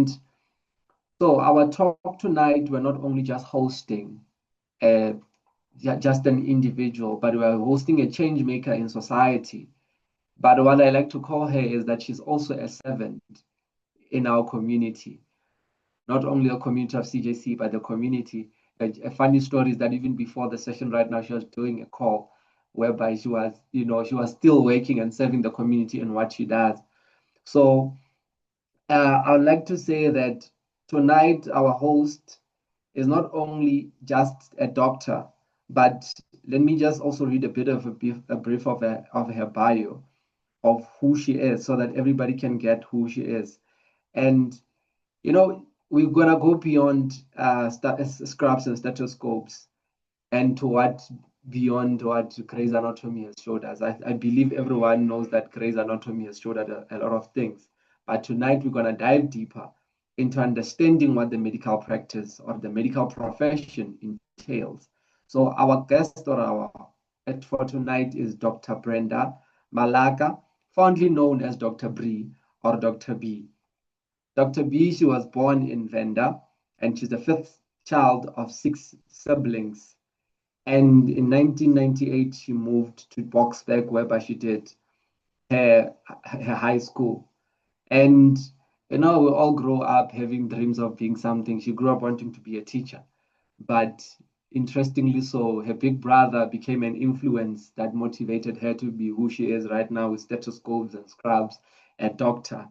so our talk tonight, we're not only just hosting just an individual, but we're hosting a change maker in society. But what I like to call her is that she's also a servant in our community, not only a community of CJC, but the community. A funny story is that even before the session right now, she was doing a call whereby she was, she was still working and serving the community in what she does. So I would like to say that tonight our host is not only just a doctor, but let me just also read a bit of a brief of her bio, of who she is, so that everybody can get who she is. And we're gonna go beyond scrubs and stethoscopes and to beyond what Grey's Anatomy has showed us. I believe everyone knows that Grey's Anatomy has showed us a lot of things. But tonight we're gonna dive deeper into understanding what the medical practice or the medical profession entails. So our guest for tonight is Dr. Brenda Malaka, fondly known as Dr. Bree or Dr. B. Dr. B, she was born in Venda, and she's the fifth child of 6 siblings. And in 1998, she moved to Boksburg, whereby she did her high school. And we all grow up having dreams of being something. She grew up wanting to be a teacher. But interestingly so, her big brother became an influence that motivated her to be who she is right now with stethoscopes and scrubs, a doctor.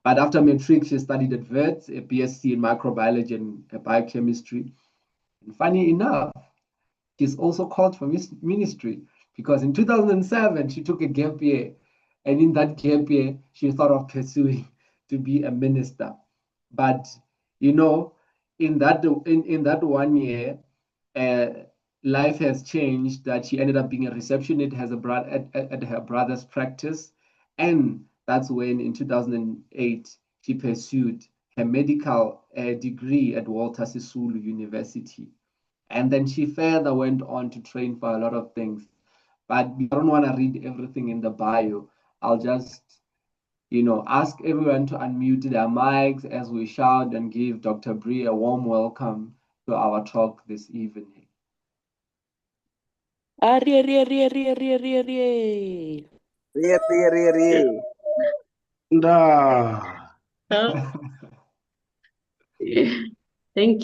But after matric, she studied at Wits, a BSc in microbiology and biochemistry. And funny enough, she's also called for ministry because in 2007, she took a gap year. And in that gap year, she thought of pursuing to be a minister. But, in that 1 year, life has changed, that she ended up being a receptionist at her brother's practice. And that's when in 2008, she pursued her medical degree at Walter Sisulu University. And then she further went on to train for a lot of things. But I don't want to read everything in the bio. I'll just, ask everyone to unmute their mics as we shout and give Dr. Bree a warm welcome to our talk this evening. Thank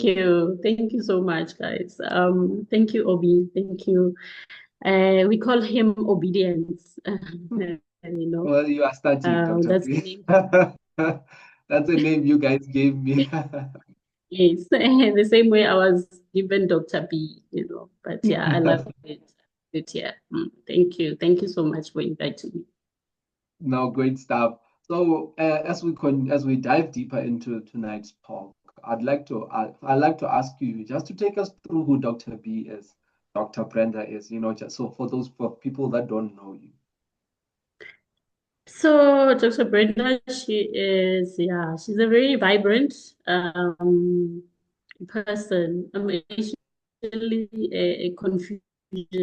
you. Thank you so much, guys. Thank you, Obi. Thank you. We call him Obedience. Well, you are starting, Dr. Bree. That's the name you guys gave me. Yes, the same way I was given Dr. B, but yeah, I love it. Yeah. Thank you. Thank you so much for inviting me. No, great stuff. So as we dive deeper into tonight's talk, I'd like to ask you just to take us through who Dr. B is, Dr. Brenda is, just so for people that don't know you. So Dr. Brenda, she's a very vibrant person. I'm actually a confusion.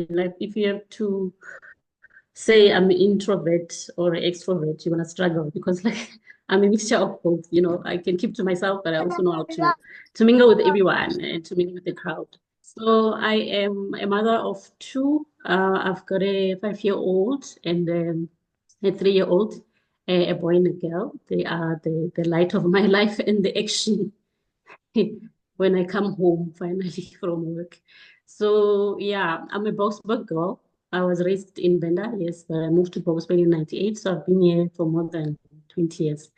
Like if you have to say I'm an introvert or an extrovert, you're gonna struggle because like I'm a mixture of both. I can keep to myself, but I also know how to mingle with everyone and to mingle with the crowd. So I am a mother of 2. I've got a 5-year-old and a 3-year-old, a boy and a girl. They are the light of my life and the action when I come home finally from work. So yeah, I'm a Boksburg girl. I was raised in Venda, yes, but I moved to Boksburg in 98, so I've been here for more than 20 years.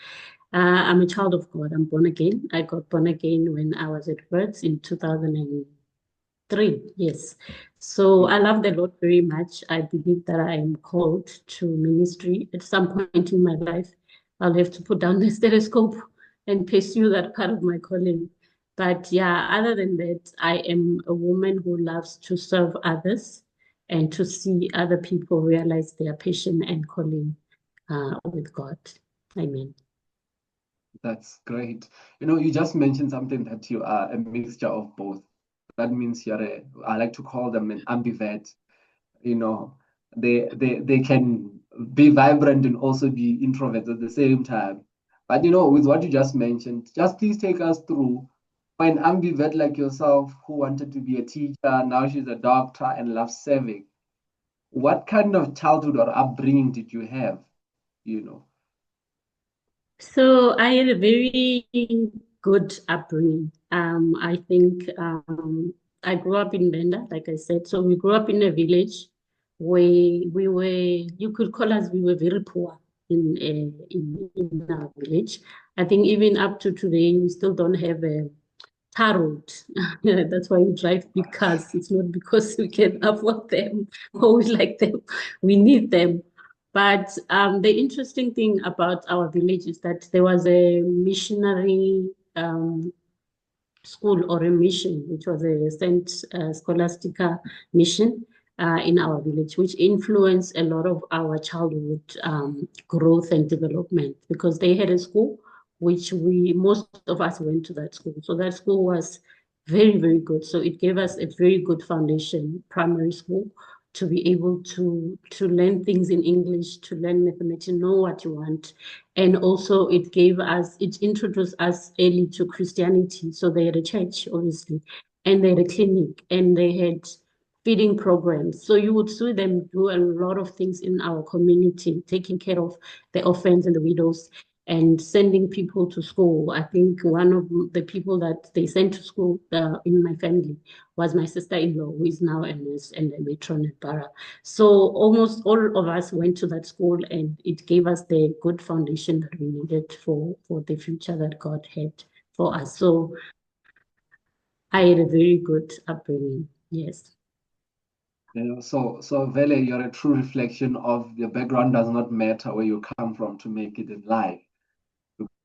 I'm a child of God. I'm born again. I got born again when I was at Wits in 2003, yes. So I love the Lord very much. I believe that I am called to ministry at some point in my life. I'll have to put down the stethoscope and pursue that part of my calling. But yeah, other than that, I am a woman who loves to serve others and to see other people realize their passion and calling with God. Amen. That's great. You just mentioned something that you are a mixture of both. That means I like to call them an ambivert. They can be vibrant and also be introverts at the same time. But with what you just mentioned, just please take us through an ambivert like yourself who wanted to be a teacher, now she's a doctor and loves serving. What kind of childhood or upbringing did you have? So I had a very good upbringing. I think I grew up in Benda, like I said. So we grew up in a village where we were, you could call us, we were very poor in our village. I think even up to today, we still don't have a tar road. That's why we drive big cars. It's not because we can afford them or we like them. We need them. But the interesting thing about our village is that there was a missionary school or a mission, which was a Saint Scholastica mission in our village, which influenced a lot of our childhood growth and development because they had a school which most of us went to that school. So that school was very, very good. So it gave us a very good foundation, primary school, to be able to learn things in English, to learn mathematics, know what you want. And also it introduced us early to Christianity. So they had a church, obviously, and they had a clinic, and they had feeding programs. So you would see them do a lot of things in our community, taking care of the orphans and the widows and sending people to school. I think one of the people that they sent to school in my family was my sister-in-law, who is now a nurse and a matron at Bara. So almost all of us went to that school, and it gave us the good foundation that we needed for the future that God had for us. So I had a very good upbringing. Yes. So Vele, you're a true reflection of your background does not matter where you come from to make it in life.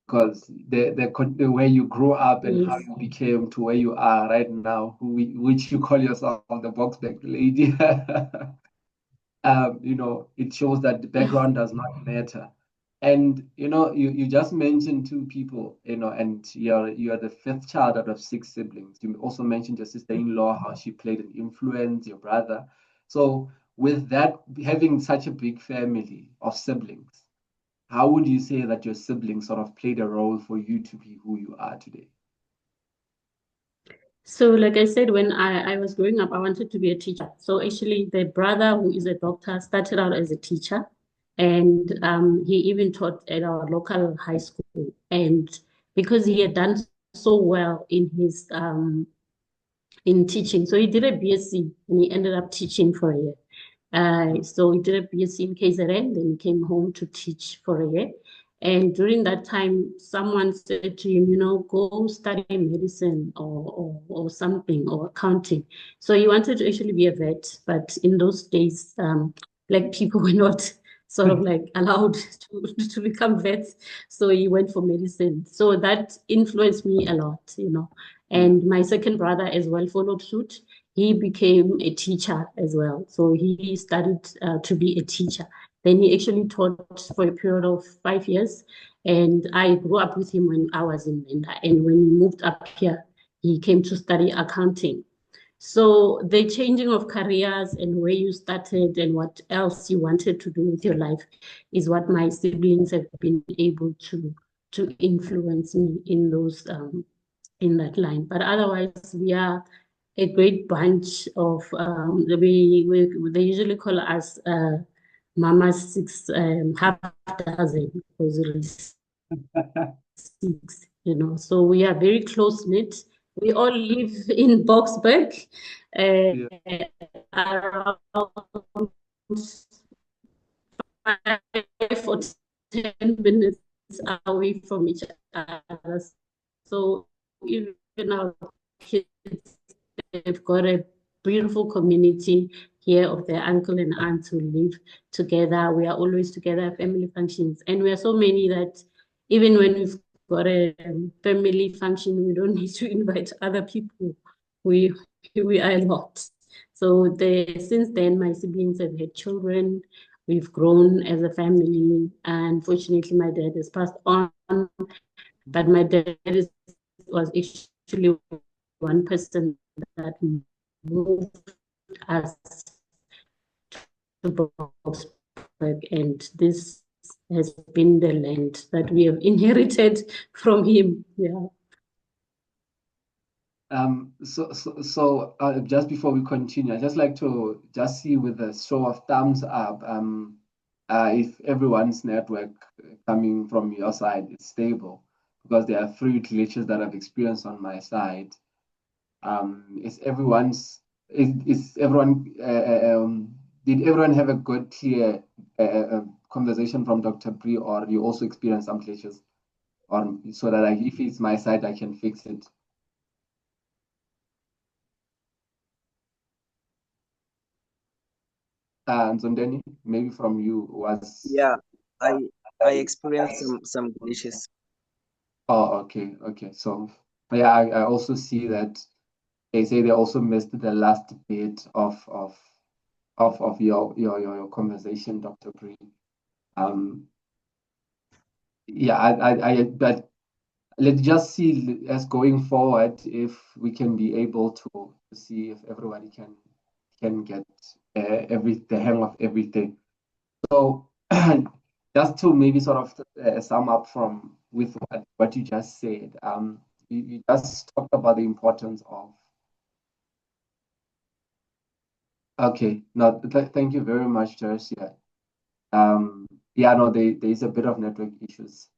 Because the way you grew up and how Yes. you became to where you are right now, which you call yourself the box back lady, it shows that the background does not matter. And you just mentioned two people, and you're the fifth child out of six siblings. You also mentioned your sister-in-law, how she played an influence, your brother. So with that, having such a big family of siblings, how would you say that your siblings sort of played a role for you to be who you are today? So, like I said, when I was growing up, I wanted to be a teacher. So, actually, the brother who is a doctor started out as a teacher, and he even taught at our local high school. And because he had done so well in his in teaching, so he did a BSc and he ended up teaching for a year. So he did a BSc in KZN, then he came home to teach for a year. And during that time, someone said to him, go study medicine or something, or accounting. So he wanted to actually be a vet, but in those days, Black people were not sort of like allowed to become vets. So he went for medicine. So that influenced me a lot. And my second brother as well followed suit. He became a teacher as well. So he studied to be a teacher. Then he actually taught for a period of 5 years. And I grew up with him when I was in Menda. And when he moved up here, he came to study accounting. So the changing of careers and where you started and what else you wanted to do with your life is what my siblings have been able to influence me in those in that line. But otherwise, we are a great bunch of they usually call us Mama Six half dozen because we're six. So we are very close knit. We all live in Boxburg, Yeah. around 5 or 10 minutes away from each other. So even our kids, they've got a beautiful community here of their uncle and aunt who live together. We are always together at family functions. And we are so many that even when we've got a family function, we don't need to invite other people. We are a lot. So since then, my siblings have had children. We've grown as a family. And fortunately, my dad has passed on. But my dad was actually one person that moved us to Boxburg. And this has been the land that we have inherited from him. Yeah. Just before we continue, I'd just like to just see with a show of thumbs up, if everyone's network coming from your side is stable, because there are 3 glitches that I've experienced on my side. Is everyone, did everyone have a good, clear conversation from Dr. Bree, or you also experienced some glitches? Or so that if it's my side, I can fix it. And Zondeni, maybe from you was. Yeah, I experienced some glitches. Oh, okay. So yeah, I also see that they say they also missed the last bit of your conversation, Dr. Bree. Yeah, but let's just see as going forward if we can be able to see if everybody can get the hang of everything. So just to maybe sort of sum up from with what you just said, you just talked about the importance of. Okay, no, thank you very much, Teresa. Yeah, no, there is a bit of network issues,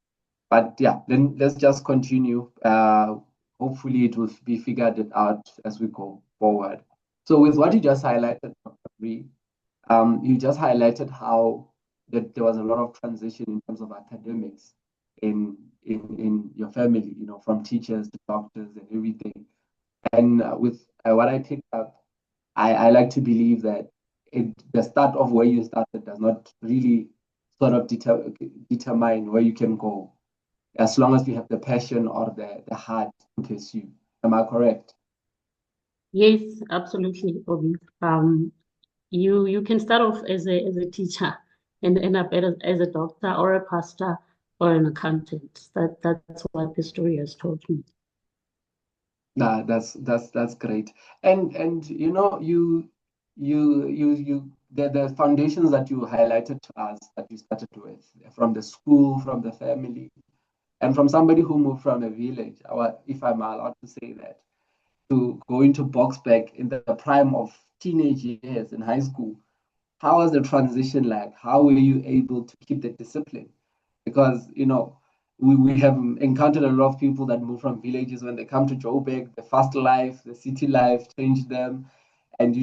but yeah, then let's just continue. Hopefully it will be figured it out as we go forward. So with what you just highlighted, Dr. Bree, you just highlighted how that there was a lot of transition in terms of academics in your family, from teachers to doctors and everything. And with what I picked up, I like to believe that the start of where you started does not really sort of determine where you can go, as long as you have the passion or the heart to pursue. Am I correct? Yes, absolutely, Obi. You can start off as a teacher and end up as a doctor or a pastor or an accountant. That's what the story has told me. Nah, that's great. And the foundations that you highlighted to us that you started with, from the school, from the family, and from somebody who moved from a village, if I'm allowed to say that, to go into Boxback in the prime of teenage years in high school. How was the transition like? How were you able to keep the discipline? Because we have encountered a lot of people that move from villages. When they come to Joburg, the fast life, the city life changed them, and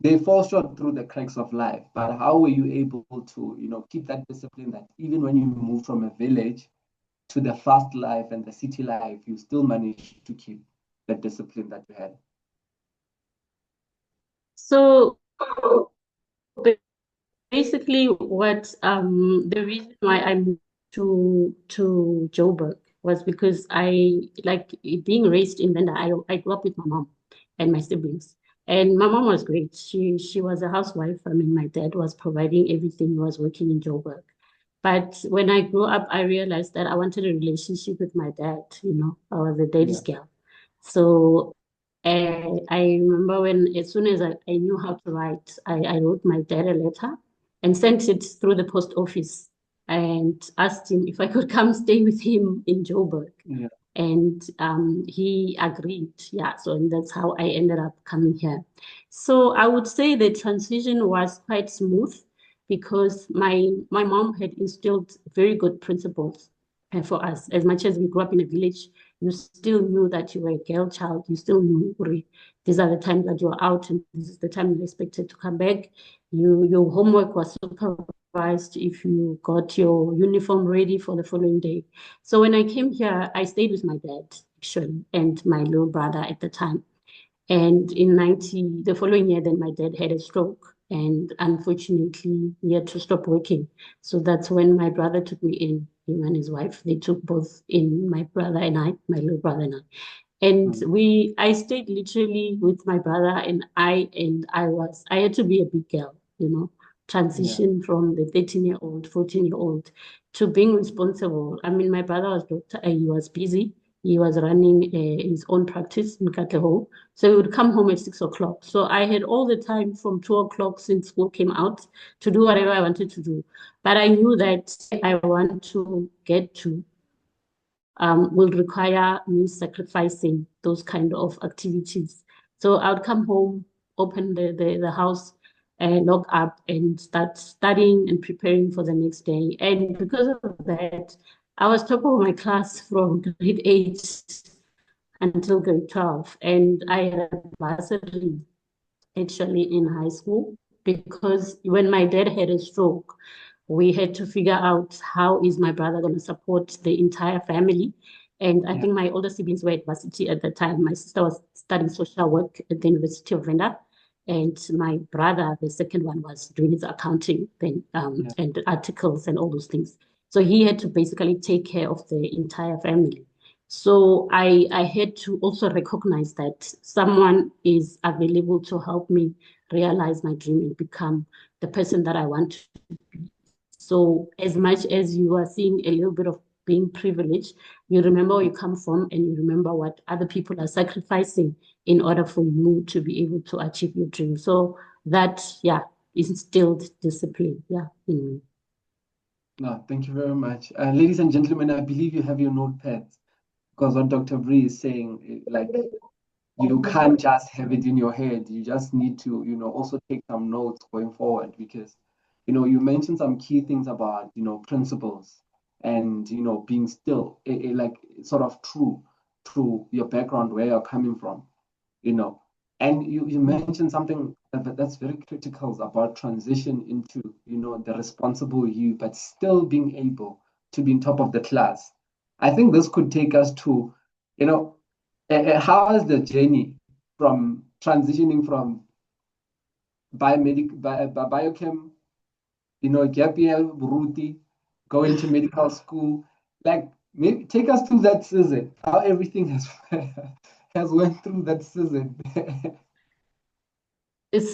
they fall short through the cracks of life. But how were you able to keep that discipline, that even when you move from a village to the fast life and the city life, you still manage to keep the discipline that you had? So basically, what the reason why I moved to Joburg was because I like being raised in Venda. I grew up with my mom and my siblings, and my mom was great. She was a housewife. I mean, my dad was providing everything. He was working in Joburg. But when I grew up, I realized that I wanted a relationship with my dad. I was a daddy's girl. So I remember as soon as I knew how to write, I wrote my dad a letter and sent it through the post office and asked him if I could come stay with him in Joburg. Yeah. And he agreed. Yeah, so and that's how I ended up coming here. So I would say the transition was quite smooth because my mom had instilled very good principles for us. As much as we grew up in a village, you still knew that you were a girl child. You still knew these are the times that you are out and this is the time you're expected to come back. Your homework was supervised if you got your uniform ready for the following day. So when I came here, I stayed with my dad, actually, and my little brother at the time. And the following year, then my dad had a stroke. And unfortunately, he had to stop working. So that's when my brother took me in, him and his wife. They took both in, my brother and I, my little brother and I. And I stayed literally with my brother I had to be a big girl, transition from the 13-year-old, 14-year-old to being responsible. I mean, my brother was doctor, he was busy. He was running his own practice in Katlehong. So he would come home at 6 o'clock. So I had all the time from 2 o'clock since school came out to do whatever I wanted to do. But I knew that I want to get to will require me sacrificing those kind of activities. So I would come home, open the house, log up and start studying and preparing for the next day. And because of that, I was top of my class from grade 8 until grade 12. And I had a bursary actually in high school because when my dad had a stroke, we had to figure out how is my brother going to support the entire family. And I think my older siblings were at varsity at the time. My sister was studying social work at the University of Venda. And my brother, the second one, was doing his accounting thing, and articles and all those things. So he had to basically take care of the entire family. So I had to also recognize that someone is available to help me realize my dream and become the person that I want to be. So as much as you are seeing a little bit of being privileged, you remember where you come from and you remember what other people are sacrificing in order for you to be able to achieve your dream. So that, instilled discipline. No, thank you very much. Ladies and gentlemen, I believe you have your notepads because what Dr. Bree is saying, like, you can't just have it in your head. You just need to, also take some notes going forward because, you mentioned some key things about, principles and, being still, like, sort of true to your background, where you're coming from, And you mentioned something that's very critical about transition into, the responsible you, but still being able to be on top of the class. I think this could take us to, how is the journey from transitioning from biochem, gap year, Buruti, going to medical school, like maybe take us through that season, how everything has went through that season.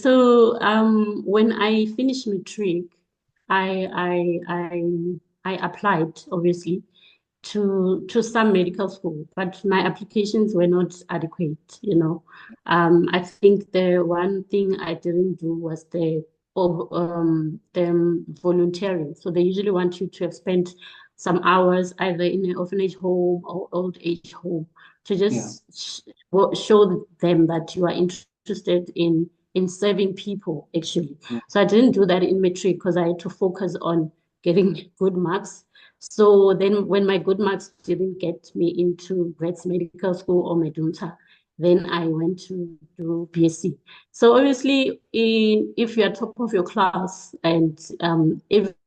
So when I finished matric, I applied obviously to some medical school, but my applications were not adequate. I think the one thing I didn't do was the volunteering. So they usually want you to have spent some hours either in an orphanage home or old age home to just show them that you are interested in serving people, actually. So I didn't do that in matric because I had to focus on getting good marks. So then when my good marks didn't get me into Brett's Medical School or Medunta, then I went to do BSc. So obviously, if you're top of your class and everybody,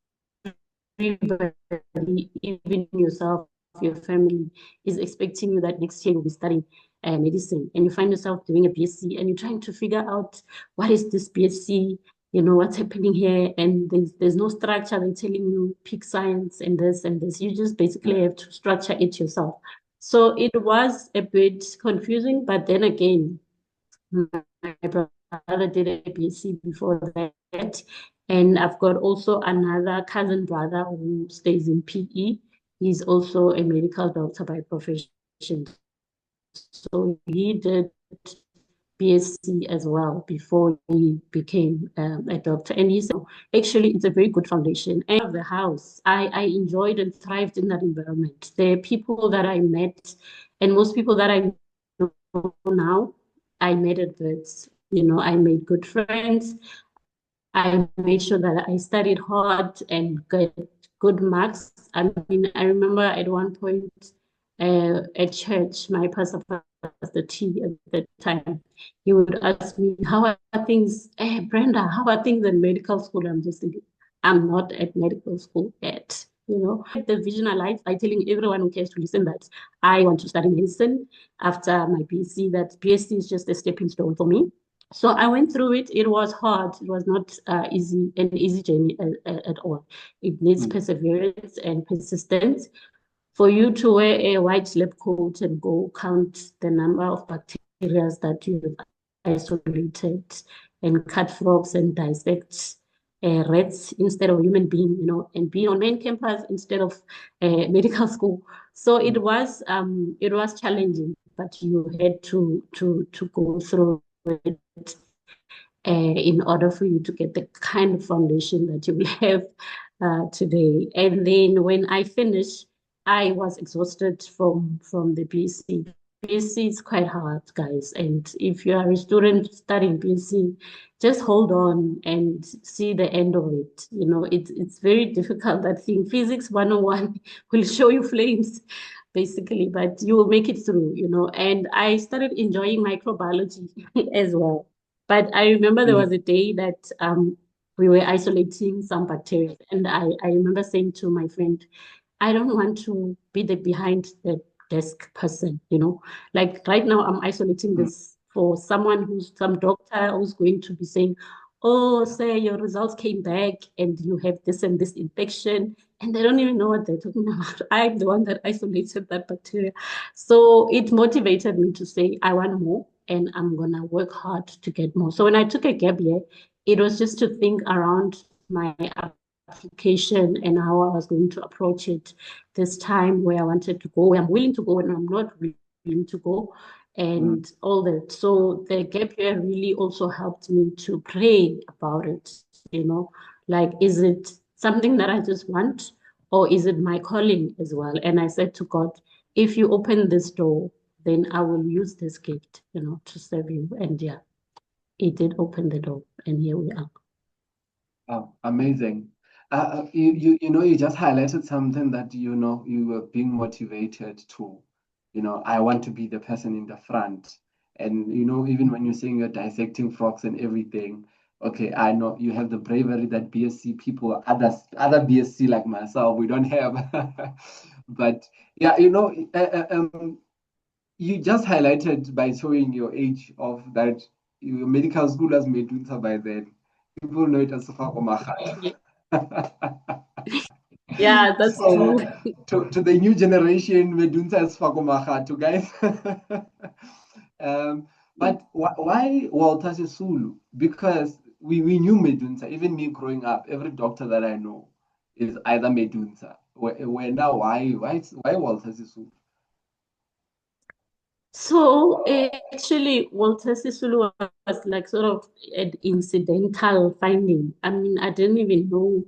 even yourself, your family, is expecting you that next year you'll be studying medicine, and you find yourself doing a BSc and you're trying to figure out what is this BSc, what's happening here, and there's no structure. They're telling you pick science and this and this. You just basically have to structure it yourself. So it was a bit confusing, but then again, my brother did a BSc before that, and I've got also another cousin brother who stays in PE. He's also a medical doctor by profession. So he did BSc as well before he became a doctor. And he said, actually, it's a very good foundation. And of the house, I enjoyed and thrived in that environment. The people that I met, and most people that I know now, I met at Wits. I made good friends. I made sure that I studied hard and got good marks. I mean, I remember at one point at church, my pastor, Pastor T at the time, he would ask me, how are things, Brenda, how are things in medical school? I'm just thinking, I'm not at medical school yet. The vision I like, I telling everyone who cares to listen that I want to study medicine after my BSc, that BSc is just a stepping stone for me. So I went through it. It was hard. It was not an easy journey at all. It needs perseverance and persistence. For you to wear a white lab coat and go count the number of bacteria that you've isolated and cut frogs and dissect rats instead of human being, and being on main campus instead of medical school. So it was challenging, but you had to go through it in order for you to get the kind of foundation that you will have today. And then when I finished, I was exhausted from the BSc. BSc is quite hard, guys. And if you are a student studying BSc, just hold on and see the end of it. You know, it's very difficult. I think Physics 101 will show you flames, basically, but you will make it through, you know. And I started enjoying microbiology as well. But I remember there was a day that we were isolating some bacteria, and I remember saying to my friend, I don't want to be the behind the desk person, you know. Like right now, I'm isolating this for some doctor who's going to be saying, oh, say your results came back and you have this and this infection, and they don't even know what they're talking about. I'm the one that isolated that bacteria. So it motivated me to say, I want more and I'm going to work hard to get more. So when I took a gap year, it was just to think around my application and how I was going to approach it this time, where I wanted to go, where I'm willing to go and I'm not willing to go, and all that. So the gap year really also helped me to pray about it, you know, like, is it something that I just want, or is it my calling as well? And I said to God, if you open this door, then I will use this gift, you know, to serve you. And yeah, it did open the door, and here we are. Oh, amazing. You know, you just highlighted something that, you know, you were being motivated to, you know, I want to be the person in the front. And, you know, even when you're saying you're dissecting frogs and everything, okay, I know you have the bravery that BSc people, other BSc like myself, we don't have. But yeah, you know, you just highlighted by showing your age of that your medical school has made Dunsa by then. People know it as Fakomahat. Yeah, that's So true. to the new generation, Medunsa is Fakomahat, guys. But why Walter Sisulu? Because we knew Medunsa. Even me growing up, every doctor that I know is either Medunsa. Where now, why Walter Sisulu? So actually, Walter Sisulu was like sort of an incidental finding. I mean, I didn't even know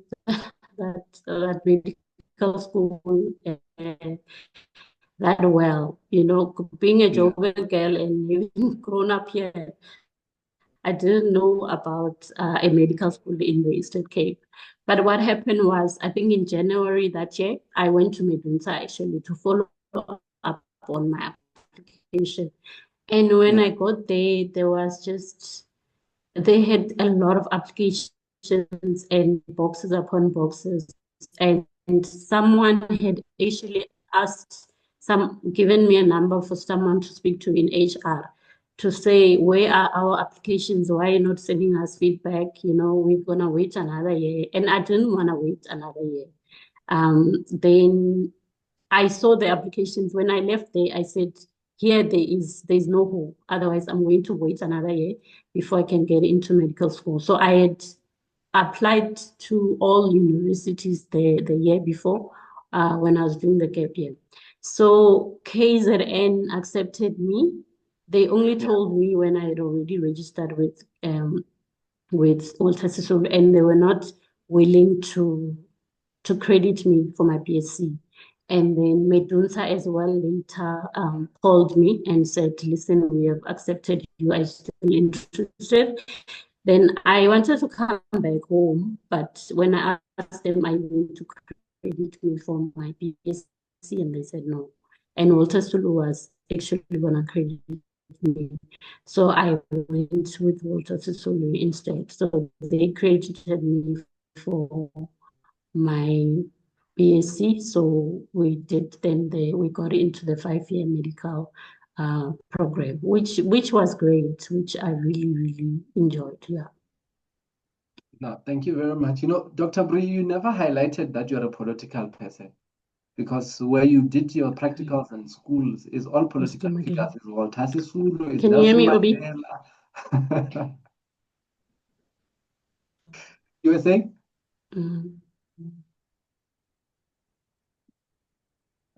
that medical school that well. You know, being a Yeah. Joburg girl and having grown up here, I didn't know about a medical school in the Eastern Cape. But what happened was, I think in January that year, I went to Medunsa actually to follow up on my application. And when I got there, they had a lot of applications and boxes upon boxes. And someone had actually given me a number for someone to speak to in HR to say, where are our applications? Why are you not sending us feedback? You know, we're going to wait another year. And I didn't want to wait another year. Then I saw the applications. When I left there, I said, here there's no hope. Otherwise, I'm going to wait another year before I can get into medical school. So I had applied to all universities the year before when I was doing the gap year. So KZN accepted me. They only told me when I had already registered with Walter Sisulu, and they were not willing to credit me for my BSc. And then Medunsa as well later called me and said, listen, we have accepted you. Are you still interested? Then I wanted to come back home, but when I asked them, I want to credit me for my BSc, and they said no. And Walter Sulu was actually going to credit me. So I went with Walter Sulu instead. So they credited me for my BSc. So we got into the 5-year medical program, which was great, which I really, really enjoyed. Yeah. No, thank you very much. You know, Dr. Bree, you never highlighted that you're a political person because where you did your practicals and schools is all political figures. Is Walter Sisulu, is Can you hear Nelson me, Obi? Mandela. You were saying? Mm.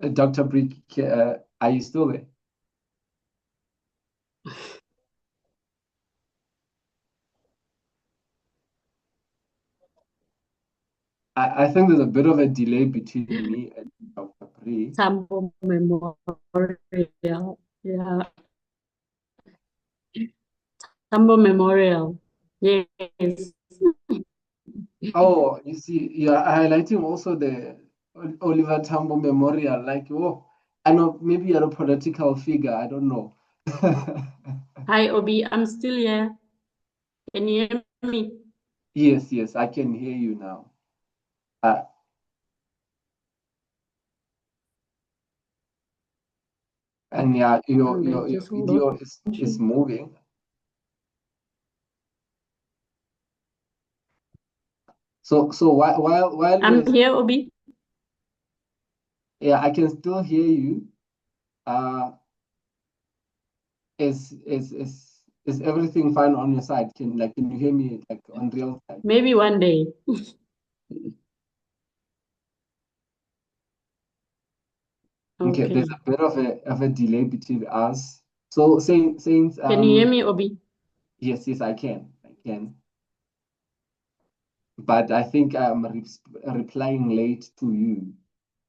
Dr. Brick, are you still there? I think there's a bit of a delay between me and Dr. Brick. Tambo Memorial. Yeah. Tambo Memorial. Yes. Oh, you see, you're highlighting also the Oliver Tambo Memorial. Like, oh, I know maybe you're a political figure. I don't know. Hi, Obi. I'm still here. Can you hear me? Yes, yes, I can hear you now. Uh, and yeah, your Just hold video on. is moving. So while I'm we're here, Obi. yeah, I can still hear you. Uh, is everything fine on your side? Can you hear me like on real time? Maybe one day. Okay, there's Okay. a bit of a delay between us. So since Can you hear me, Obi? yes, I can. But I think I'm replying late to you.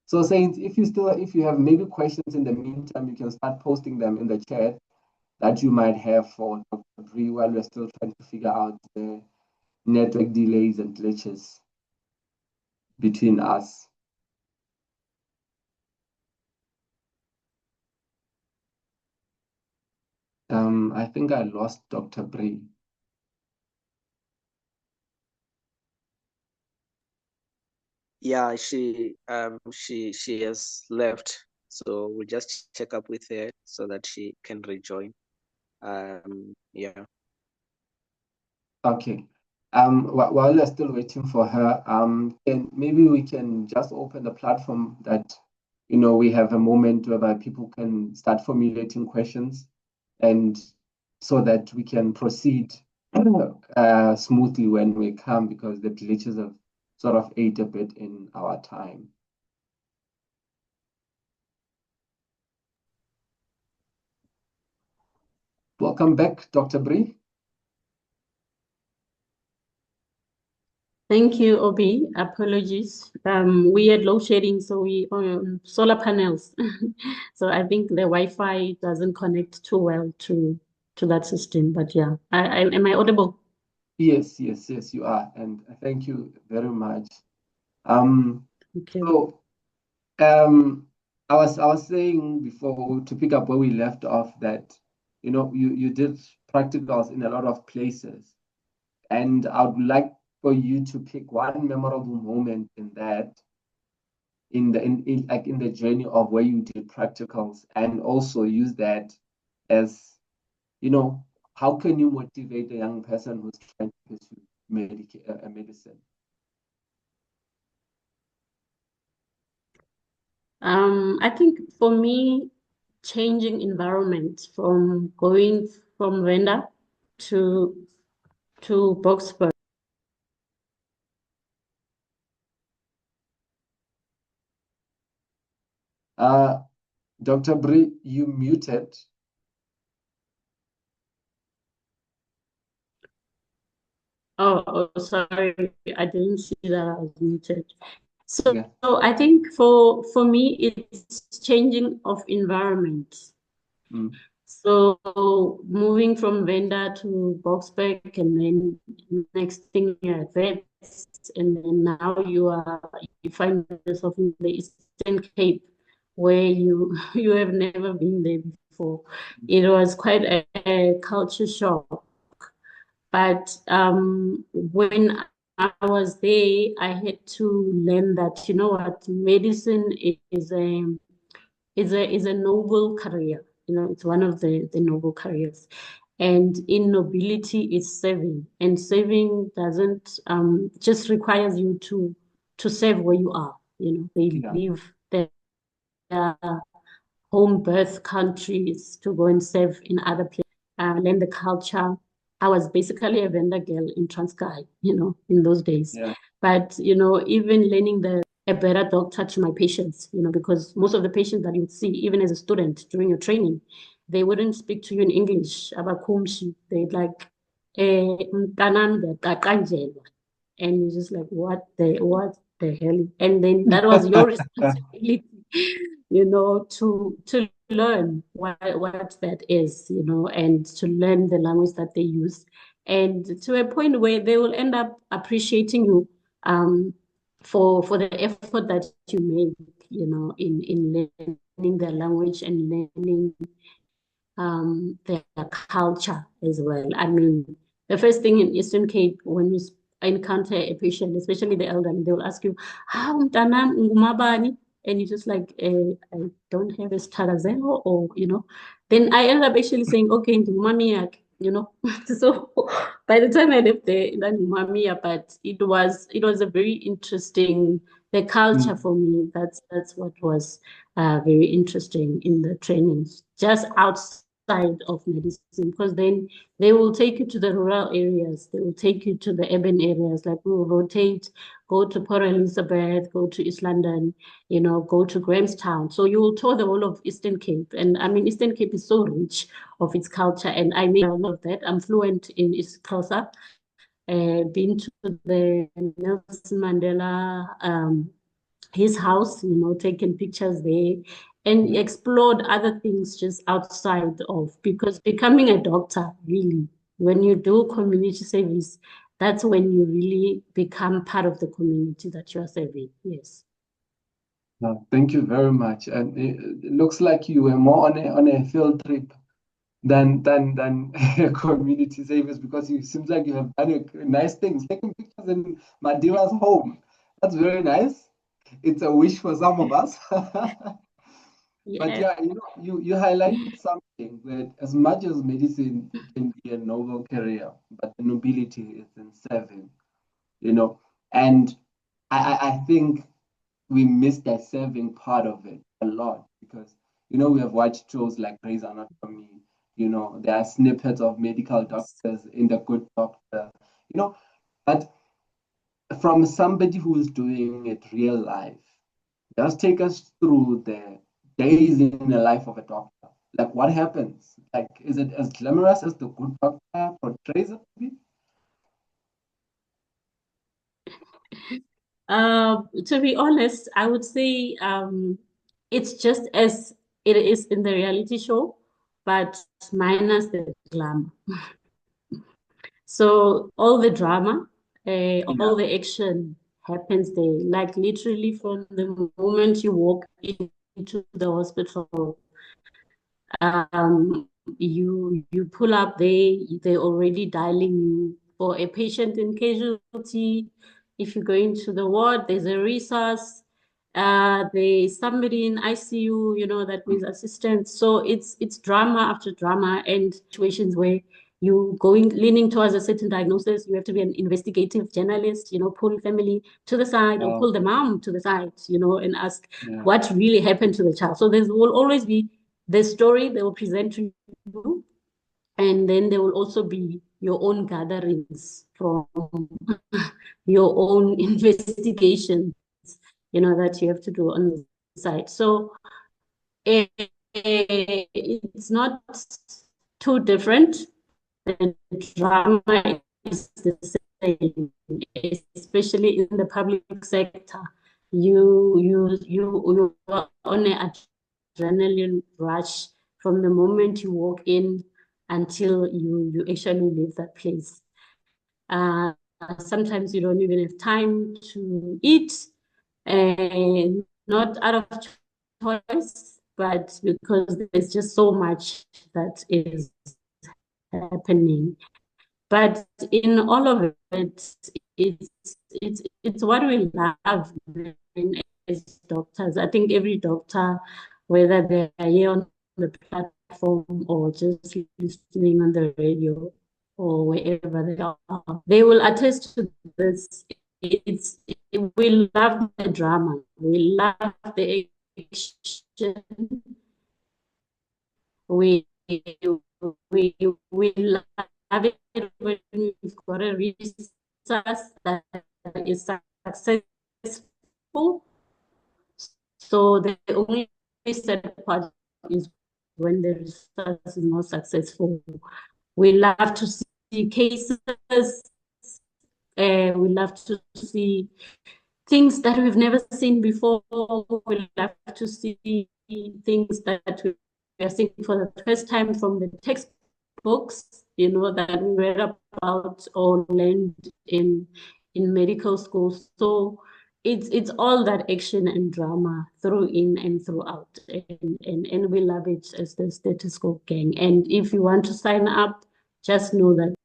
So Saint, if you have maybe questions in the meantime, you can start posting them in the chat that you might have for Dr. Bree while we're still trying to figure out the network delays and glitches between us. I think I lost Dr. Bree. Yeah, she has left, so we'll just check up with her so that she can rejoin. Yeah. Okay. While we're still waiting for her, and maybe we can just open the platform that, we have a moment whereby people can start formulating questions, and so that we can proceed smoothly when we come, because the glitches have sort of ate a bit in our time. Welcome back, Dr. Bree. Thank you, Obi. Apologies. We had load shedding, so we solar panels. So I think the Wi-Fi doesn't connect too well to that system. But yeah, am I audible? Yes, you are, and thank you very much. Um, Okay. so I was saying before, to pick up where we left off, that you did practicals in a lot of places, and I would like for you to pick one memorable moment in that, like in the journey of where you did practicals, and also use that as, how can you motivate a young person who's trying to pursue medicine? I think for me, changing environment from going from Venda to Boxburg. Dr. Bree, you muted. Oh, sorry, I didn't see that I was muted. So, Yeah. so I think for me, it's changing of environment. Mm. So moving from Venda to Boxburg, and then next thing you're at Vets, and then now you find yourself in the Eastern Cape, where you you have never been there before. It was quite a culture shock. But when I was there, I had to learn that, medicine is a noble career. It's one of the noble careers. And in nobility is serving. And serving doesn't just requires you to serve where you are. They Yeah. leave their home birth countries to go and serve in other places, learn the culture. I was basically a vendor girl in Transkei, in those days. Yeah. But, even learning a better doctor to my patients, because most of the patients that you would see, even as a student during your training, they wouldn't speak to you in English. They'd like, mntanam, and you're just like, what the hell? And then that was your responsibility, to learn what that is, and to learn the language that they use, and to a point where they will end up appreciating you for the effort that you make, in learning their language and learning their culture as well. I mean, the first thing in Eastern Cape, when you encounter a patient, especially the elderly, they will ask you, "How mntanam ungumabani?" And you're just like, I don't have a Stagazelo, or, Then I ended up actually saying, okay, ngumamiyak, So by the time I left there, then ngumamiya, but it was a very interesting, the culture for me. That's what was very interesting in the trainings, just outside of medicine, because then they will take you to the rural areas, they will take you to the urban areas, like we will rotate, go to Port Elizabeth, go to East London, go to Grahamstown. So you will tour the whole of Eastern Cape. And I mean, Eastern Cape is so rich of its culture, and I made a lot of that. I'm fluent in isiXhosa, been to the Nelson Mandela his house, taking pictures there, and explored other things just outside of, because becoming a doctor, really, when you do community service, that's when you really become part of the community that you are serving. Yes. No, thank you very much. And it looks like you were more on a field trip than community service, because it seems like you have done nice things, taking pictures in Madiba's home. That's very nice. It's a wish for some of us. But Yeah. yeah, you highlighted something that as much as medicine can be a noble career, but the nobility is in serving, and I think we miss that serving part of it a lot, because we have watched shows like Grey's Anatomy. There are snippets of medical doctors in The Good Doctor. But from somebody who's doing it real life, just take us through the days in the life of a doctor. Like, what happens? Like, is it as glamorous as The Good Doctor portrays it to be? To be honest, I would say it's just as it is in the reality show, but minus the glamour. So all the drama, all the action happens there. Like literally from the moment you walk into the hospital, you pull up there, they're already dialing you for a patient in casualty. If you go into the ward, there's a resource. There's somebody in ICU, that needs assistance. So it's drama after drama, and situations where you leaning towards a certain diagnosis, you have to be an investigative journalist, pull family to the side, or pull the mom to the side, and ask what really happened to the child. So there will always be the story they will present to you, and then there will also be your own gatherings from your own investigations, that you have to do on the side. So it's not too different. The drama is the same, especially in the public sector. You are on an adrenaline rush from the moment you walk in until you actually leave that place. Sometimes you don't even have time to eat, and not out of choice, but because there's just so much that is happening. But in all of it, it's what we love as doctors. I think every doctor, whether they're here on the platform or just listening on the radio or wherever they are, they will attest to this. We love the drama. We love the action. We love it when we've got a resource that is successful, So the only sad part is when the research is not successful. We love to see cases, we love to see things that we've never seen before. We love to see things that we are seeing for the first time from the textbooks, you know, that we read about or learned in medical school. So it's all that action and drama through in and throughout, and we love it as the Stethoscope Gang. And if you want to sign up, just know that.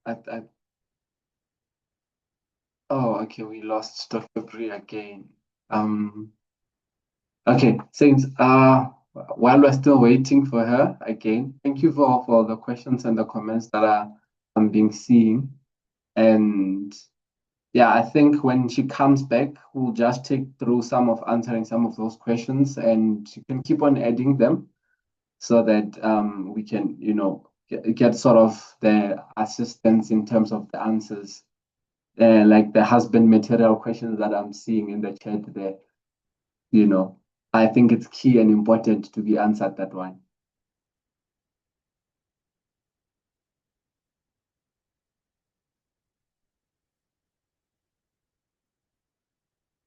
I oh, okay, we lost Dr. Bree again. Okay, Saints, while we're still waiting for her again, thank you for the questions and the comments that I'm being seeing. And yeah, I think when she comes back, we'll just take through some of answering some of those questions, and you can keep on adding them so that we can, you know, get sort of the assistance in terms of the answers, like the husband material questions that I'm seeing in the chat there. You know, I think it's key and important to be answered, that one.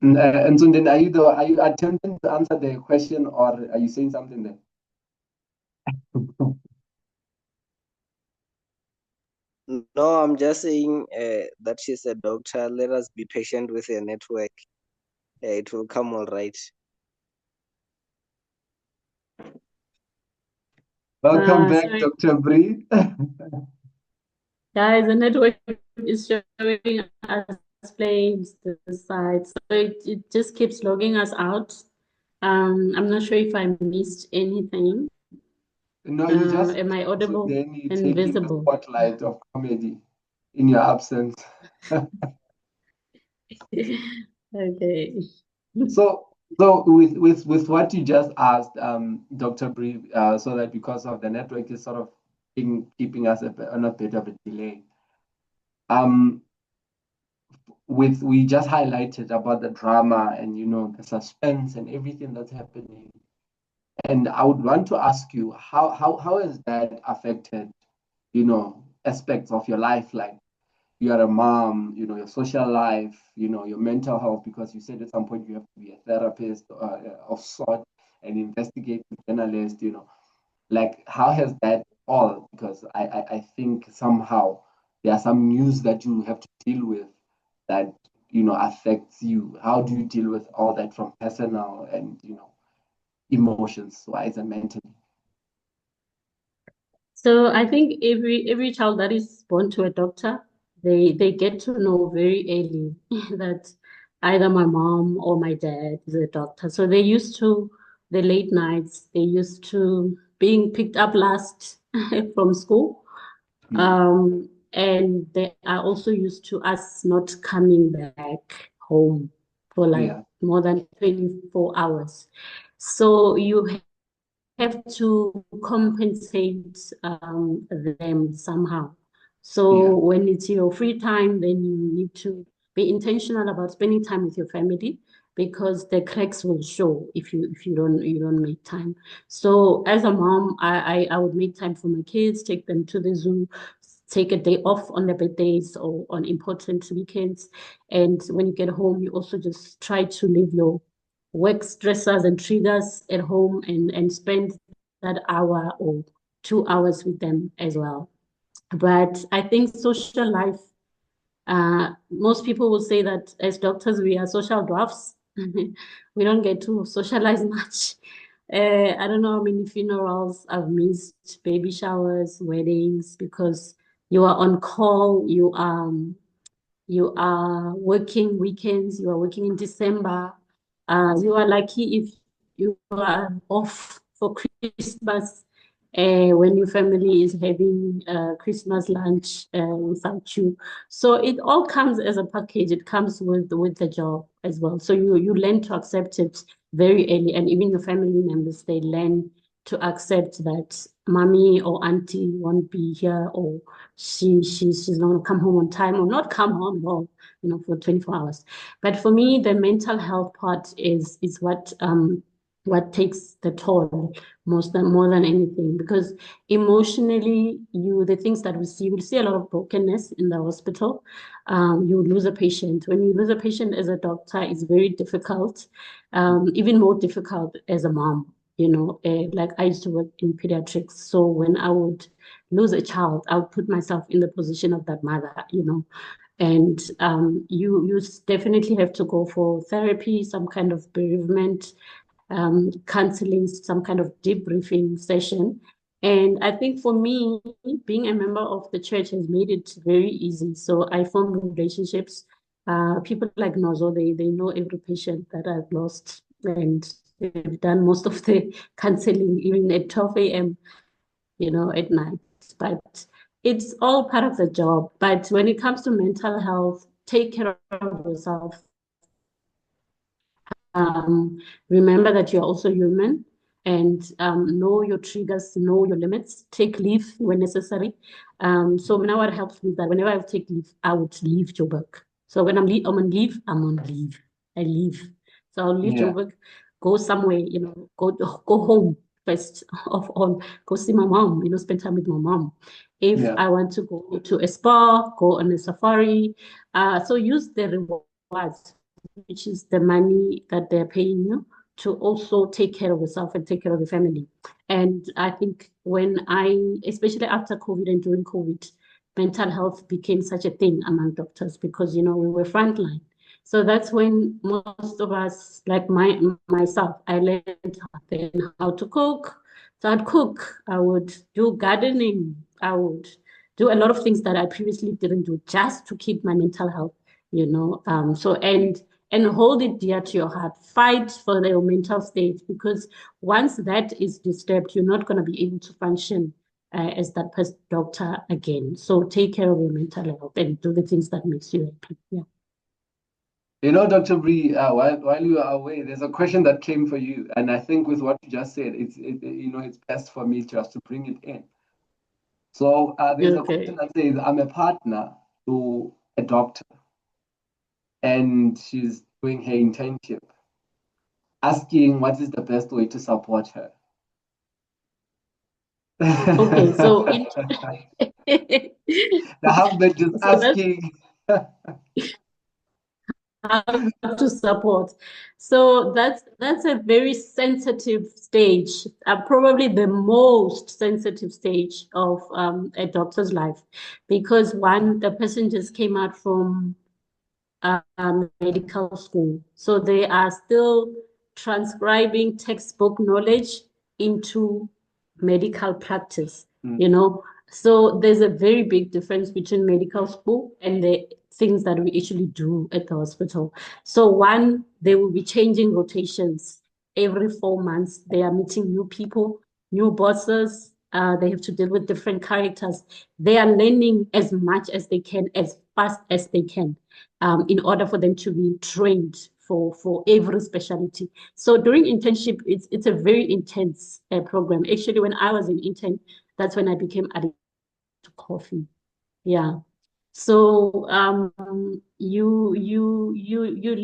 And so then are you attempting to answer the question, or are you saying something there? No, I'm just saying that she's a doctor. Let us be patient with her network. It will come all right. Welcome back, Sorry. Dr. Bree. Guys, the network is showing us flames to the side, so it just keeps logging us out. I'm not sure if I missed anything. No, you just Am I audible then you and taking the visible? spotlight of comedy in your absence. Okay. So with what you just asked, Dr. Bree, so that because of the network is sort of keeping us on a bit of a delay. We just highlighted about the drama and, you know, the suspense and everything that's happening. And I would want to ask you, how has that affected, you know, aspects of your life? Like, you are a mom, you know, your social life, you know, your mental health, because you said at some point you have to be a therapist of sort, an investigative journalist, you know. Like, how has that all? Because I think somehow there are some news that you have to deal with that, you know, affects you. How do you deal with all that from personal and, you know, emotions wise and mentally? So I think every child that is born to a doctor, they get to know very early that either my mom or my dad is a doctor. So they used to the late nights, they used to being picked up last from school. And they are also used to us not coming back home for like more than 24 hours. So you have to compensate them somehow. So when it's your free time, then you need to be intentional about spending time with your family, because the cracks will show if you don't make time. So as a mom, I would make time for my kids, take them to the zoo, take a day off on their birthdays or on important weekends. And when you get home, you also just try to leave your work stressors and triggers at home and spend that hour or 2 hours with them as well. But I think social life, most people will say that as doctors, we are social dwarfs. We don't get to socialize much. I don't know how many funerals I've missed, baby showers, weddings, because you are on call, you are working weekends, you are working in December. You are lucky if you are off for Christmas when your family is having Christmas lunch without you. So it all comes as a package. It comes with the job as well. So you learn to accept it very early, and even your family members, they learn to accept that mommy or auntie won't be here, or she's not going to come home on time, or not come home at all, for 24 hours. But for me, the mental health part is what takes the toll more than anything, because emotionally, the things that we'll see a lot of brokenness in the hospital. You lose a patient. When you lose a patient as a doctor, it's very difficult, even more difficult as a mom. Like I used to work in pediatrics, so when I would lose a child, I would put myself in the position of that mother, and you definitely have to go for therapy, some kind of bereavement counseling, some kind of debriefing session. And I think for me, being a member of the church has made it very easy. So I formed relationships. People like Nozo, they know every patient that I've lost, and they've done most of the counseling, even at 12 a.m., at night. But it's all part of the job. But when it comes to mental health, take care of yourself. Remember that you're also human, and know your triggers, know your limits, take leave when necessary. So now what helps me is that whenever I take leave, I would leave Joburg. So when I'm on leave, I'm on leave. I leave. So I'll leave Joburg, go somewhere, go home first of all, go see my mom, spend time with my mom. If I want to go to a spa, go on a safari. So use the rewards, which is the money that they're paying you, to also take care of yourself and take care of the family. And I think especially after COVID and during COVID, mental health became such a thing among doctors, because, we were frontline. So that's when most of us, like myself, I learned how to cook. So I'd cook, I would do gardening, I would do a lot of things that I previously didn't do, just to keep my mental health, and hold it dear to your heart. Fight for your mental state, because once that is disturbed, you're not going to be able to function as that doctor again. So take care of your mental health and do the things that makes you happy. Yeah. Dr. Bree, while you are away, there's a question that came for you, and I think with what you just said, it's best for me just to bring it in. So there's a question that says, I'm a partner to a doctor, and she's doing her internship, asking what is the best way to support her. Okay, so the husband is asking how to support. So that's a very sensitive stage, probably the most sensitive stage of a doctor's life, because the person just came out from medical school. So they are still transcribing textbook knowledge into medical practice, So there's a very big difference between medical school and the things that we actually do at the hospital. So they will be changing rotations every 4 months. They are meeting new people, new bosses. They have to deal with different characters. They are learning as much as they can, as fast as they can, in order for them to be trained for every specialty. So during internship, it's a very intense program. Actually, when I was an intern, that's when I became addicted to coffee. Yeah. So you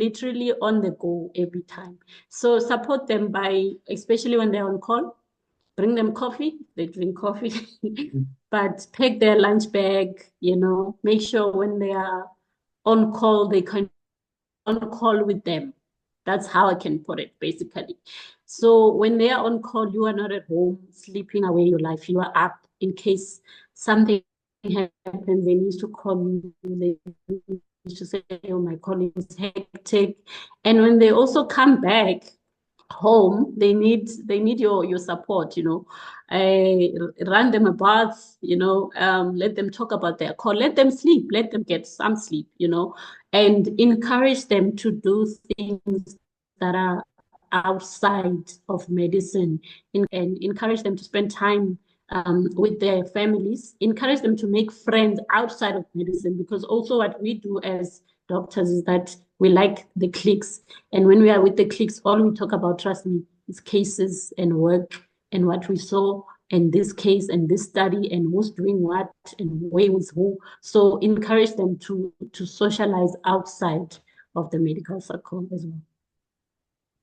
literally on the go every time. So support them by, especially when they're on call, bring them coffee, they drink coffee, but pack their lunch bag, make sure when they are on call, they can on call with them. That's how I can put it, basically. So when they are on call, you are not at home sleeping away your life. You are up in case something happens. They need to call you. They need to say, oh, my colleague is hectic. And when they also come back home, they need your support, run them a bath, let them talk about their call, let them sleep, let them get some sleep, and encourage them to do things that are outside of medicine, and encourage them to spend time with their families, encourage them to make friends outside of medicine, because also what we do as doctors is that we like the cliques. And when we are with the cliques, all we talk about, trust me, is cases and work. and what we saw in this case and this study and who's doing what and where with who. So encourage them to socialize outside of the medical circle as well.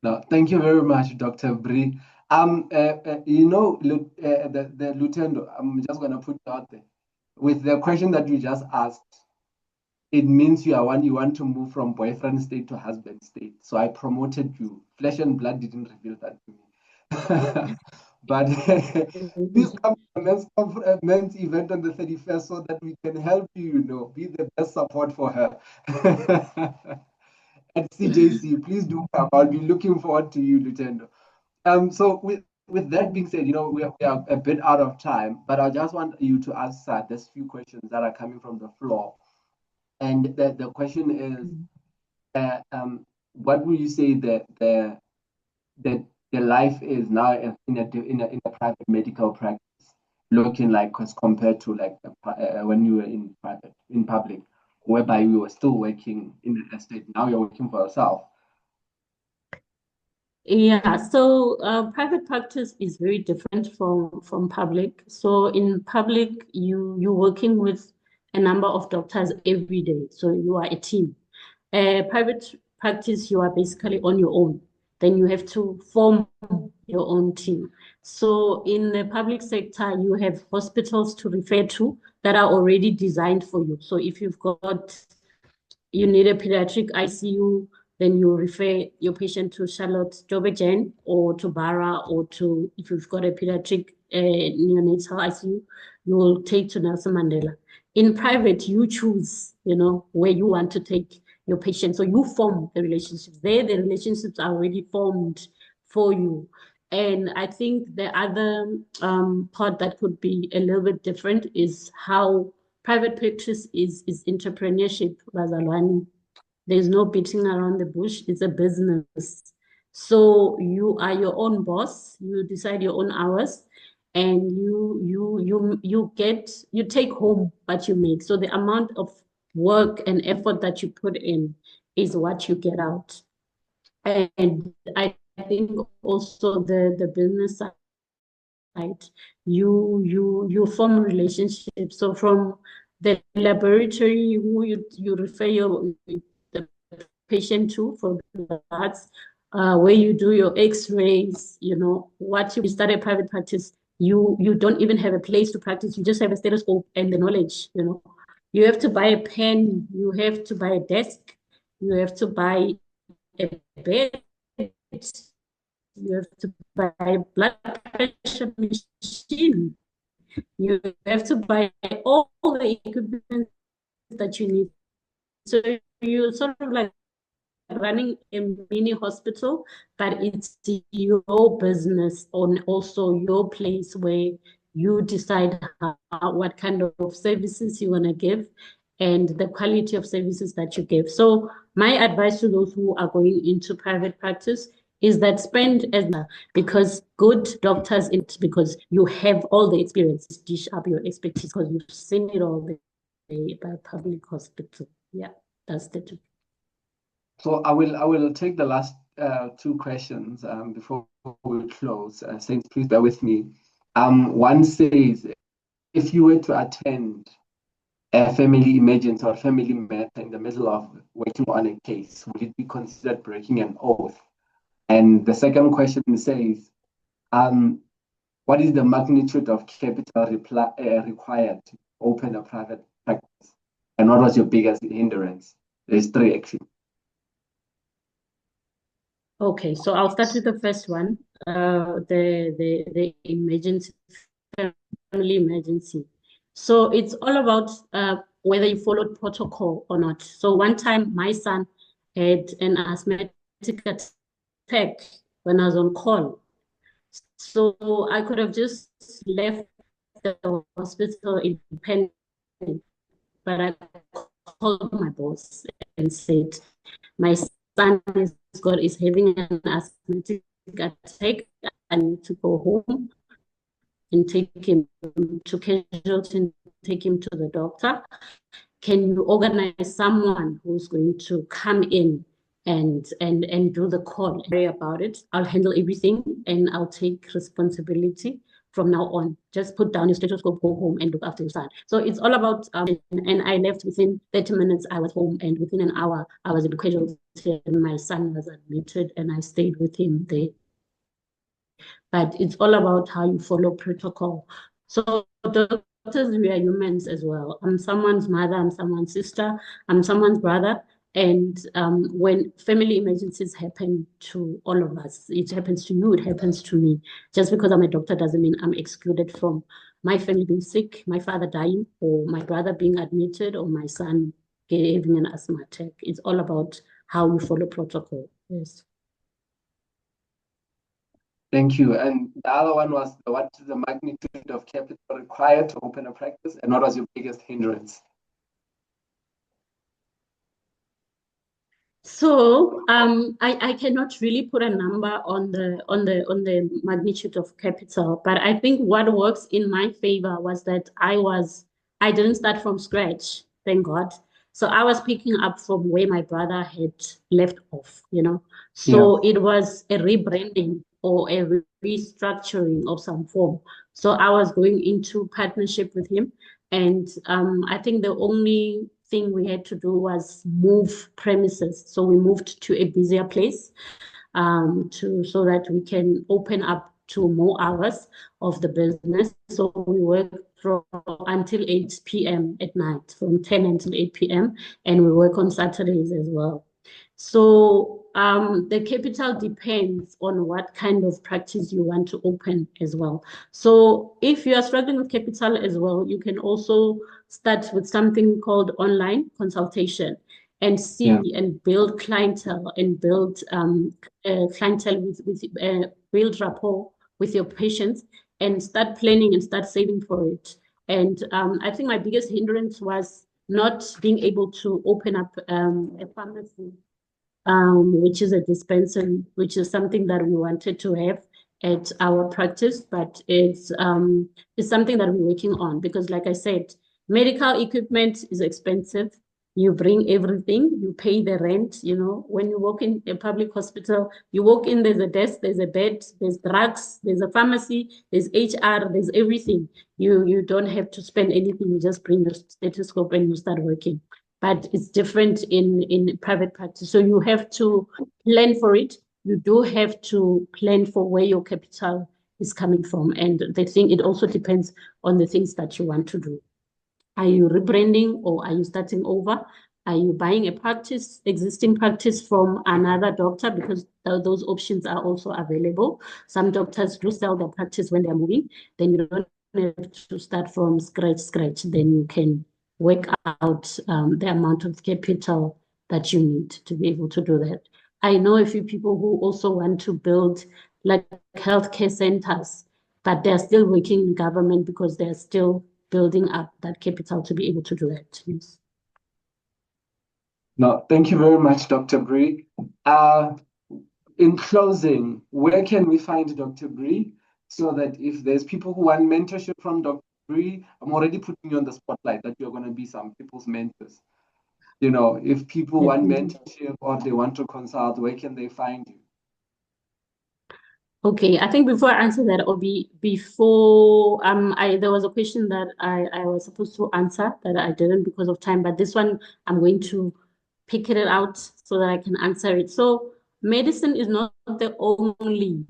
No, thank you very much, Dr. Bree. You know, the Lieutenant, I'm just going to put it out there. With the question that you just asked, it means you want to move from boyfriend state to husband state. So I promoted you. Flesh and blood didn't reveal that to me. But please come to the men's event on the 31st so that we can help you, you know, be the best support for her. At CJC, please do come. I'll be looking forward to you, Lieutenant. So with that being said, you know, we are a bit out of time, but I just want you to answer these few questions that are coming from the floor. And the question is, what would you say the life is now in a private medical practice looking like as compared to like when you were in public, whereby you were still working in the estate, now you're working for yourself? Yeah, so private practice is very different from public. So in public, you're working with a number of doctors every day. So you are a team. Private practice, you are basically on your own. Then you have to form your own team. So in the public sector, you have hospitals to refer to that are already designed for you. So if you need a pediatric ICU, then you refer your patient to Charlotte Jobejan or to Bara, or to, if you've got a pediatric neonatal ICU, you will take to Nelson Mandela. In private, you choose, you know, where you want to take your patient. So you form the relationships. There, the relationships are already formed for you. And I think the other part that could be a little bit different is how private practice is entrepreneurship, Bazalwani. There's no beating around the bush. It's a business. So you are your own boss. You decide your own hours, and you take home what you make. So the amount of work and effort that you put in is what you get out. And I think also the business side, you form relationships. So from the laboratory who you refer the patient to for bloods, where you do your x-rays, you know, what you start a private practice, you don't even have a place to practice. You just have a stethoscope and the knowledge, you know. You have to buy a pen, you have to buy a desk, you have to buy a bed, you have to buy a blood pressure machine, you have to buy all the equipment that you need. So you're sort of like running a mini hospital, but it's your business, and also your place where you decide what kind of services you want to give and the quality of services that you give. So my advice to those who are going into private practice is that spend as much, because good doctors, because you have all the experience, dish up your expertise because you've seen it all by public hospital. Yeah, that's the truth. So I will take the last two questions before we close. Saints, please bear with me. One says, if you were to attend a family emergency or family matter in the middle of working on a case, would it be considered breaking an oath? And the second question says, what is the magnitude of capital required to open a private practice? And what was your biggest hindrance? There's three actually. Okay, so I'll start with the first one, the emergency, family emergency. So it's all about whether you followed protocol or not. So one time my son had an asthmatic attack when I was on call. So I could have just left the hospital independent, but I called my boss and said, my son is having an asthmatic attack. I need to go home and take him to casualty and take him to the doctor. Can you organize someone who's going to come in and do the call and worry about it. I'll handle everything and I'll take responsibility from now on. Just put down your stethoscope, go home and look after your son. So it's all about, and I left within 30 minutes, I was home, and within an hour, I was in casualty and my son was admitted and I stayed with him there. But it's all about how you follow protocol. So doctors, we are humans as well. I'm someone's mother, I'm someone's sister, I'm someone's brother. And when family emergencies happen to all of us, it happens to you, it happens to me. Just because I'm a doctor doesn't mean I'm excluded from my family being sick, my father dying, or my brother being admitted, or my son having an asthma attack. It's all about how you follow protocol. Yes. Thank you. And the other one was, what is the magnitude of capital required to open a practice, and what was your biggest hindrance? So I cannot really put a number on the magnitude of capital, but I think what works in my favor was that I didn't start from scratch, thank God. So I was picking up from where my brother had left off, you know. So it was a rebranding or a restructuring of some form. So I was going into partnership with him, and I think the only thing we had to do was move premises. So we moved to a busier place so that we can open up to more hours of the business. So we work from until 8 p.m. at night, from 10 until 8 p.m. And we work on Saturdays as well. So the capital depends on what kind of practice you want to open as well. So if you are struggling with capital as well, you can also start with something called online consultation and see and build clientele and build clientele build rapport with your patients and start planning and start saving for it. And I think my biggest hindrance was not being able to open up a pharmacy, which is a dispensary, which is something that we wanted to have at our practice, but it's something that we're working on because, like I said, medical equipment is expensive. You bring everything, you pay the rent. You know, when you walk in a public hospital, you walk in, there's a desk, there's a bed, there's drugs, there's a pharmacy, there's HR, there's everything. You don't have to spend anything. You just bring your stethoscope and you start working. But it's different in private practice. So you have to plan for it. You do have to plan for where your capital is coming from. And the thing, it also depends on the things that you want to do. Are you rebranding or are you starting over? Are you buying a practice, existing practice from another doctor? Because those options are also available. Some doctors do sell their practice when they're moving. Then you don't have to start from scratch. Then you can work out the amount of capital that you need to be able to do that. I know a few people who also want to build like healthcare centers, but they're still working in government because they're still building up that capital to be able to do that. Yes. No, thank you very much, Dr. Bree. In closing, where can we find Dr. Bree so that if there's people who want mentorship from Dr. Bree, I'm already putting you on the spotlight that you're going to be some people's mentors. You know, if people want mentorship or they want to consult, where can they find you? Okay, I think before I answer that, or before there was a question that I was supposed to answer that I didn't because of time, but this one I'm going to pick it out so that I can answer it. So medicine is not the only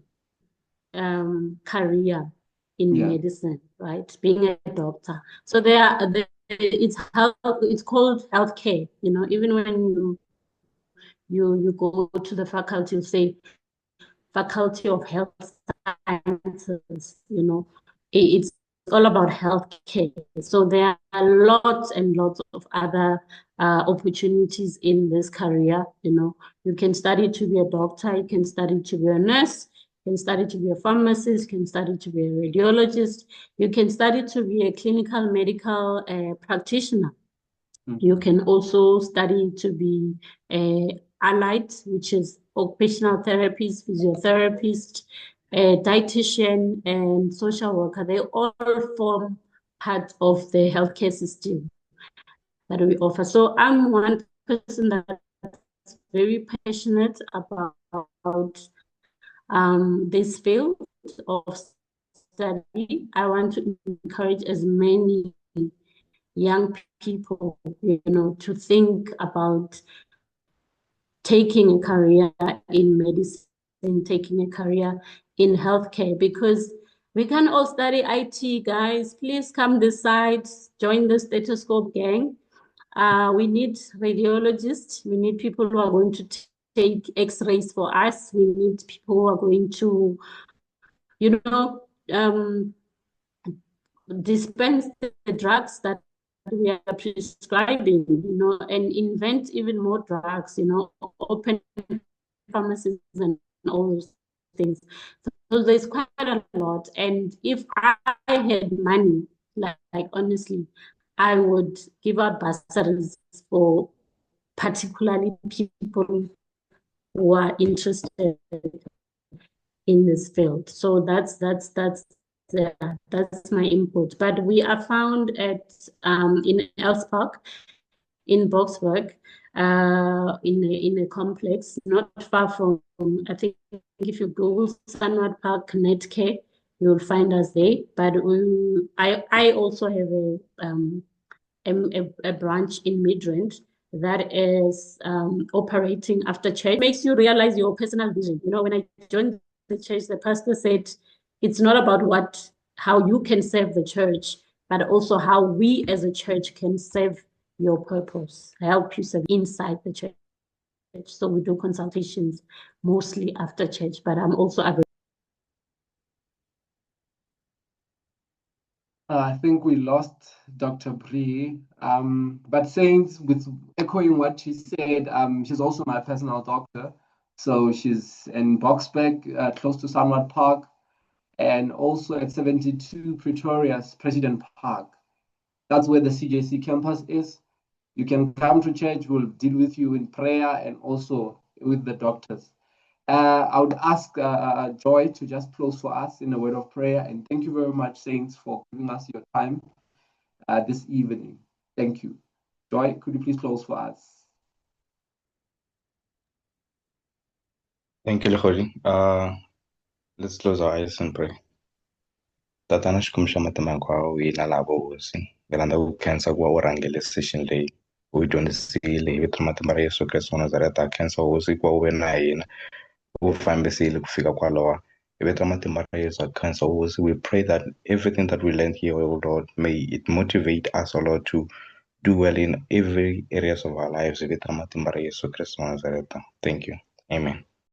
career in medicine, right? Being a doctor. So it's called healthcare, you know, even when you go to the faculty, you say Faculty of Health Sciences, you know, it's all about healthcare. So there are lots and lots of other opportunities in this career. You know, you can study to be a doctor, you can study to be a nurse, you can study to be a pharmacist, you can study to be a radiologist, you can study to be a clinical medical practitioner. You can also study to be a allied, which is occupational therapist, physiotherapist, a dietitian, and social worker. They all form part of the healthcare system that we offer. So I'm one person that very passionate about this field of study. I want to encourage as many young people, to think about taking a career in medicine, taking a career in healthcare, because we can all study IT, guys. Please come this side, join the stethoscope gang. We need radiologists. We need people who are going to take x-rays for us. We need people who are going to, dispense the drugs that we are prescribing, and invent even more drugs, open pharmacies and all those things. So there's quite a lot. And if I had money, like honestly, I would give out bursaries for particularly people who are interested in this field. So that's my input. But we are found at in Elspark, in Boksburg, in a complex not far from, I think if you Google Sunward Park Netcare, you'll find us there. But I also have a branch in Midrand that is operating after church. It makes you realize your personal vision. When I joined the church, the pastor said, it's not about how you can serve the church, but also how we as a church can serve your purpose, help you serve inside the church. So we do consultations mostly after church, but I'm also I think we lost Dr. Bree, but Saints, with echoing what she said, she's also my personal doctor. So she's in Boksburg, close to Sunward Park, and also at 72 Pretoria's President Park. That's where the CJC campus is. You can come to church, we'll deal with you in prayer and also with the doctors. I would ask Joy to just close for us in a word of prayer. And thank you very much, Saints, for giving us your time this evening. Thank you. Joy, could you please close for us? Thank you, Lehori. Let's close our eyes and pray. Tatana xikwembu xa matimba hinkwawo hi la lavo hosi hi rhandza ku khensa ku va u rhangele session leyi u yi dyondzisile hi vito ra matimba ra Yesu Kreste wa Nazareta. Ha khensa hosi ku va u ve na hina u fambisile ku fika kwalawa hi vito ra matimba ra Yesu. Ha khensa hosi. We pray that everything that we learned here, O Lord, may it motivate us, O Lord, to do well in every areas of our lives hi vito ra matimba ra Yesu Kreste wa Nazareta. Thank you. Amen.